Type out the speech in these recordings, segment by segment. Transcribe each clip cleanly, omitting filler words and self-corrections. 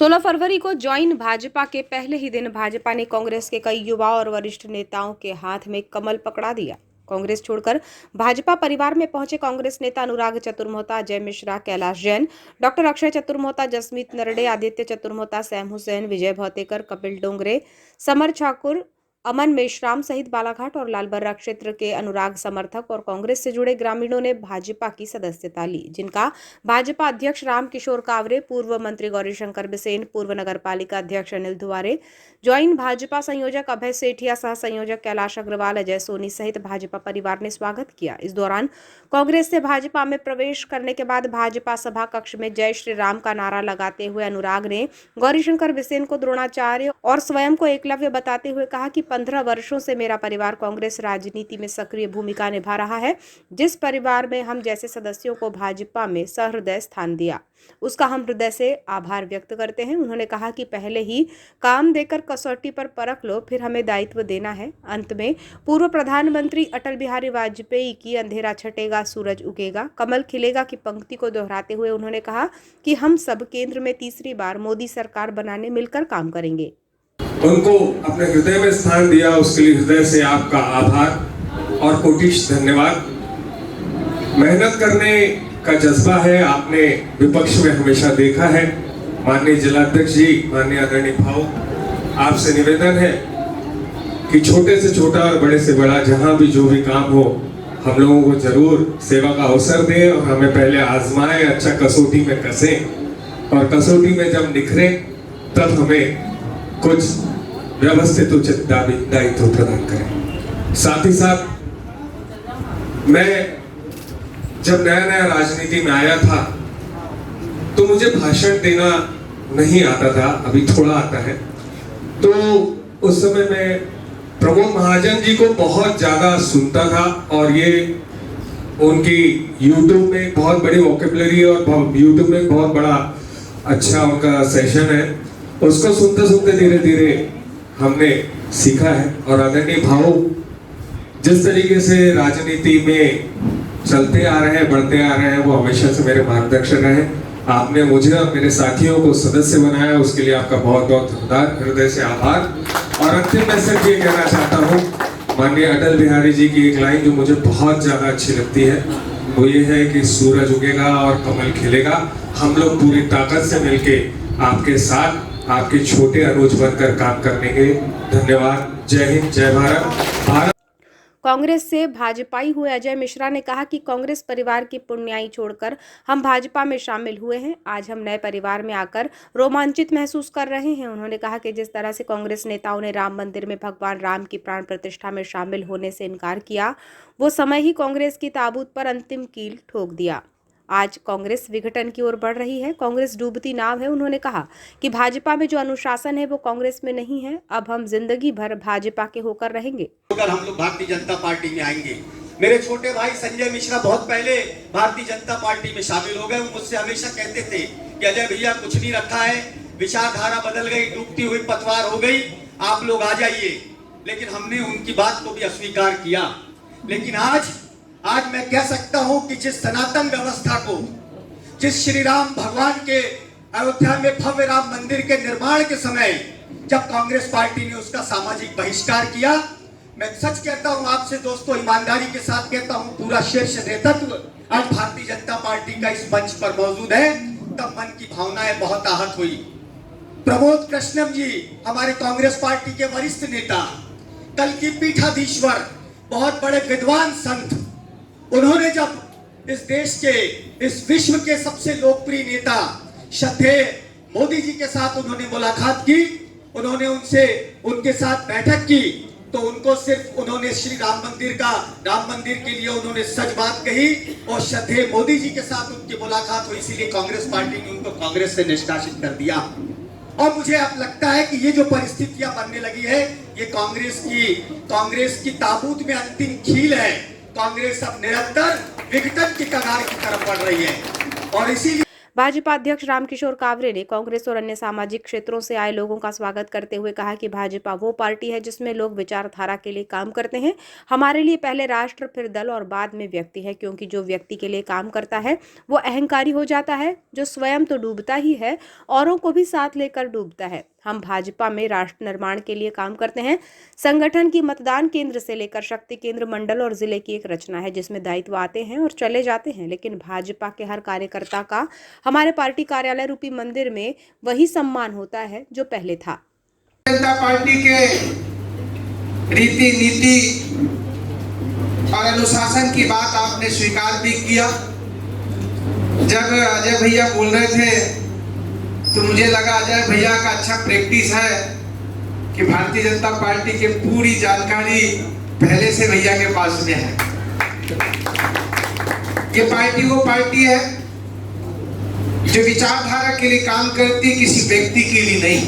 16 फरवरी को ज्वाइन भाजपा के पहले ही दिन भाजपा ने कांग्रेस के कई युवा और वरिष्ठ नेताओं के हाथ में कमल पकड़ा दिया। कांग्रेस छोड़कर भाजपा परिवार में पहुंचे कांग्रेस नेता अनुराग चतुर्मोहता, अजय मिश्रा, कैलाश जैन, डॉक्टर अक्षय चतुर्मोहता, जसमीत नरडे, आदित्य चतुर्मोहता, सैम हुसैन, विजय भौतेकर, कपिल डोंगरे, समर ठाकुर, अमन मेश्राम सहित बालाघाट और लालबर्रा क्षेत्र के अनुराग समर्थक और कांग्रेस से जुड़े ग्रामीणों ने भाजपा की सदस्यता ली, जिनका भाजपा अध्यक्ष रामकिशोर कावरे, पूर्व मंत्री गौरीशंकर बिसेन, पूर्व नगरपालिका अध्यक्ष अनिल दुआरे, ज्वाइन भाजपा संयोजक अभय सेठिया, सह संयोजक कैलाश अग्रवाल, अजय सोनी सहित भाजपा परिवार ने स्वागत किया। इस दौरान कांग्रेस से भाजपा में प्रवेश करने के बाद भाजपा सभा कक्ष में जय श्री राम का नारा लगाते हुए अनुराग ने गौरीशंकर बिसेन को द्रोणाचार्य और स्वयं को एकलव्य बताते हुए कहा कि 15 वर्षों से मेरा परिवार कांग्रेस राजनीति में सक्रिय भूमिका निभा रहा है। जिस परिवार में हम जैसे सदस्यों को भाजपा में सहृदय स्थान दिया, उसका हम हृदय से आभार व्यक्त करते हैं। उन्होंने कहा कि पहले ही काम देकर कसौटी पर परख लो, फिर हमें दायित्व देना है। अंत में पूर्व प्रधानमंत्री अटल बिहारी वाजपेयी की अंधेरा छटेगा सूरज उगेगा, कमल खिलेगा की पंक्ति को दोहराते हुए उन्होंने कहा कि हम सब केंद्र में तीसरी बार मोदी सरकार बनाने मिलकर काम करेंगे। उनको अपने हृदय में स्थान दिया, उसके लिए हृदय से आपका आभार और कोटिश धन्यवाद। मेहनत करने का जज्बा है, आपने विपक्ष में हमेशा देखा है। माननीय जिलाध्यक्ष जी, माननीय आदरणीय भाव, आपसे निवेदन है कि छोटे से छोटा और बड़े से बड़ा जहां भी जो भी काम हो, हम लोगों को जरूर सेवा का अवसर दें और हमें पहले आजमाएं, अच्छा कसौटी में कसें और कसौटी में जब निखरे तब हमें कुछ व्यवस्थित उचित दायित्व प्रदान करें। साथ ही साथ मैं जब नया राजनीति में आया था तो मुझे भाषण देना नहीं आता था, अभी थोड़ा आता है। तो उस समय मैं प्रमोद महाजन जी को बहुत ज्यादा सुनता था और ये उनकी YouTube में बहुत बड़ी वोकेबुलरी और YouTube में बहुत बड़ा अच्छा उनका सेशन है, उसको सुनते सुनते धीरे धीरे हमने सीखा है। और आदरणीय भाव जिस तरीके से राजनीति में चलते आ रहे हैं, बढ़ते आ रहे हैं, वो हमेशा से मेरे मार्गदर्शक रहे। आपने मुझे और मेरे साथियों को सदस्य बनाया, उसके लिए आपका बहुत बहुत हृदय से आभार। और अंतिम में सिर्फ ये कहना चाहता हूँ, माननीय अटल बिहारी जी की एक लाइन जो मुझे बहुत ज्यादा अच्छी लगती है, वो ये है कि सूरज उगेगा और कमल खिलेगा। हम लोग पूरी ताकत से मिलके आपके साथ आपके छोटे अनुज बनकर काम करेंगे। धन्यवाद। जय हिंद, जय भारत। कांग्रेस से भाजपाई हुए अजय मिश्रा ने कहा कि कांग्रेस परिवार की पुण्याई छोड़कर हम भाजपा में शामिल हुए हैं। आज हम नए परिवार में आकर रोमांचित महसूस कर रहे हैं। उन्होंने कहा कि जिस तरह से कांग्रेस नेताओं ने राम मंदिर में भगवान राम की प्राण प्रतिष्ठा में शामिल होने से इनकार किया, वो समय ही कांग्रेस की ताबूत पर अंतिम कील ठोक दिया। आज कांग्रेस विघटन की ओर बढ़ रही है, कांग्रेस डूबती नाव है। उन्होंने कहा कि भाजपा में जो अनुशासन है वो कांग्रेस में नहीं है। अब हम जिंदगी भर भाजपा के होकर रहेंगे। अगर हम लोग भारतीय जनता पार्टी में आएंगे, मेरे छोटे भाई संजय मिश्रा बहुत पहले भारतीय जनता पार्टी में शामिल हो गए। वो मुझसे हमेशा कहते थे कि अजय भैया कुछ नहीं रखा है, विचारधारा बदल गई, डूबती हुई पतवार हो गई, आप लोग आ जाइए। लेकिन हमने उनकी बात को भी अस्वीकार किया। लेकिन आज मैं कह सकता हूं कि जिस सनातन व्यवस्था को, जिस श्री राम भगवान के अयोध्या में भव्य राम मंदिर के निर्माण के समय जब कांग्रेस पार्टी ने उसका सामाजिक बहिष्कार किया, मैं सच कहता हूं आपसे दोस्तों, ईमानदारी के साथ कहता हूं, पूरा शीर्ष नेतृत्व आज भारतीय जनता पार्टी का इस मंच पर मौजूद है। तब मन की भावनाएं बहुत आहत हुई। प्रमोद कृष्णम जी, हमारे कांग्रेस पार्टी के वरिष्ठ नेता, कल की पीठाधीश्वर, बहुत बड़े विद्वान संत, उन्होंने जब इस देश के, इस विश्व के सबसे लोकप्रिय नेता श्रद्धेय मोदी जी के साथ उन्होंने मुलाकात की, उन्होंने उनके साथ बैठक की, तो उनको सिर्फ उन्होंने श्री राम मंदिर के लिए उन्होंने सच बात कही और श्रद्धेय मोदी जी के साथ उनकी मुलाकात हुई, इसीलिए कांग्रेस पार्टी ने उनको कांग्रेस से निष्कासित कर दिया। और मुझे अब लगता है कि ये जो परिस्थितियां बनने लगी है, ये कांग्रेस की ताबूत में अंतिम कील है। कांग्रेस अब निरंतर विघटन की कगार की तरफ बढ़ रही है और इसीलिए भाजपा अध्यक्ष रामकिशोर कावरे ने कांग्रेस और अन्य सामाजिक क्षेत्रों से आए लोगों का स्वागत करते हुए कहा कि भाजपा वो पार्टी है जिसमें लोग विचारधारा के लिए काम करते हैं। हमारे लिए पहले राष्ट्र, फिर दल और बाद में व्यक्ति है, क्योंकि जो व्यक्ति के लिए काम करता है वो अहंकारी हो जाता है, जो स्वयं तो डूबता ही है, औरों को भी साथ लेकर डूबता है। हम भाजपा में राष्ट्र निर्माण के लिए काम करते हैं। संगठन की मतदान केंद्र से लेकर शक्ति केंद्र, मंडल और जिले की एक रचना है जिसमें दायित्व आते हैं और चले जाते हैं, लेकिन भाजपा के हर कार्यकर्ता का हमारे पार्टी कार्यालय रूपी मंदिर में वही सम्मान होता है जो पहले था। जनता पार्टी के रीति नीति और अनुशासन की बात आपने स्वीकार भी किया। जब अजय भैया बोल रहे थे तो मुझे लगा अजय भैया का अच्छा प्रैक्टिस है कि भारतीय जनता पार्टी की पूरी जानकारी पहले से भैया के पास में है। ये पार्टी वो पार्टी है जो विचारधारा के लिए काम करती, किसी व्यक्ति के लिए नहीं।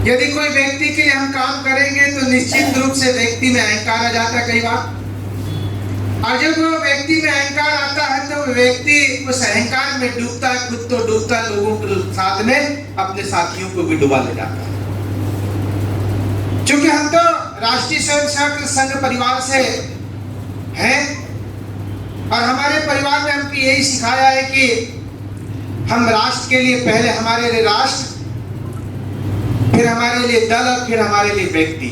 यदि कोई व्यक्ति के लिए हम काम करेंगे तो निश्चित रूप से व्यक्ति में अहंकार आ जाता है कई बार, और जब वो व्यक्ति में अहंकार आता है तो व्यक्ति उस अहंकार में डूबता है, खुद तो डूबता है, लोगों के साथ में अपने साथियों को भी डुबा ले जाता है। क्योंकि हम तो राष्ट्रीय स्वयंसेवक संघ परिवार से हैं और हमारे परिवार में हमको यही सिखाया है कि हम राष्ट्र के लिए पहले हमारे लिए राष्ट्र, फिर हमारे लिए दल और फिर हमारे लिए व्यक्ति।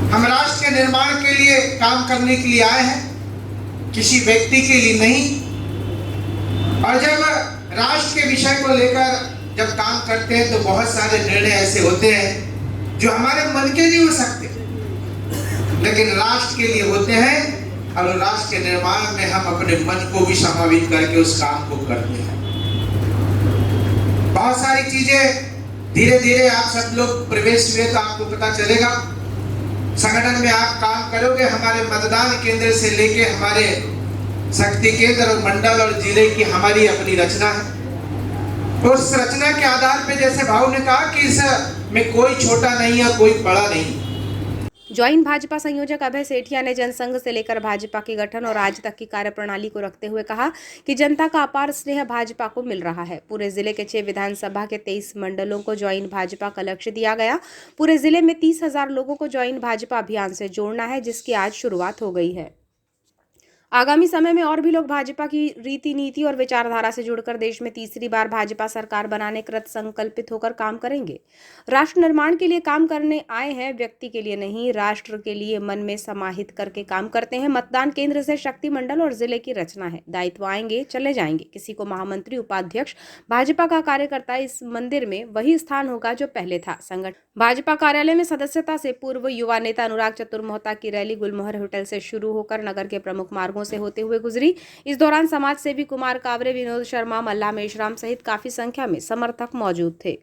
हम राष्ट्र के निर्माण के लिए काम करने के लिए आए हैं, किसी व्यक्ति के लिए नहीं। और जब राष्ट्र के विषय को लेकर जब काम करते हैं तो बहुत सारे निर्णय ऐसे होते हैं जो हमारे मन के नहीं हो सकते, लेकिन राष्ट्र के लिए होते हैं, और राष्ट्र के निर्माण में हम अपने मन को भी समावित करके उस काम को करते हैं। बहुत सारी चीजें धीरे धीरे आप सब लोग प्रवेश हुए तो आपको पता चलेगा। संगठन में आप काम करोगे, हमारे मतदान केंद्र से लेके हमारे शक्ति केंद्र और मंडल और जिले की हमारी अपनी रचना है। उस रचना के आधार पे जैसे भाऊ ने कहा कि इसमें कोई छोटा नहीं है, कोई बड़ा नहीं। ज्वाइन भाजपा संयोजक अभय सेठिया ने जनसंघ से लेकर भाजपा के गठन और आज तक की कार्यप्रणाली को रखते हुए कहा कि जनता का अपार स्नेह भाजपा को मिल रहा है। पूरे जिले के 6 विधानसभा के 23 मंडलों को ज्वाइन भाजपा का लक्ष्य दिया गया। पूरे जिले में 30,000 लोगों को ज्वाइन भाजपा अभियान से जोड़ना है, जिसकी आज शुरुआत हो गई है। आगामी समय में और भी लोग भाजपा की रीति नीति और विचारधारा से जुड़कर देश में तीसरी बार भाजपा सरकार बनाने कृत संकल्पित होकर काम करेंगे। राष्ट्र निर्माण के लिए काम करने आए हैं, व्यक्ति के लिए नहीं, राष्ट्र के लिए मन में समाहित करके काम करते हैं। मतदान केंद्र से शक्ति मंडल और जिले की रचना है। दायित्व आएंगे, चले जाएंगे। किसी को महामंत्री, उपाध्यक्ष, भाजपा का कार्यकर्ता, इस मंदिर में वही स्थान होगा जो पहले था। संगठन भाजपा कार्यालय में सदस्यता से पूर्व युवा नेता अनुराग चतुर्मोहता की रैली गुलमोहर होटल से शुरू होकर नगर के प्रमुख मार्गों से होते हुए गुजरी। इस दौरान समाज सेवी कुमार कावरे, विनोद शर्मा, मल्ला मेश्राम सहित काफी संख्या में समर्थक मौजूद थे।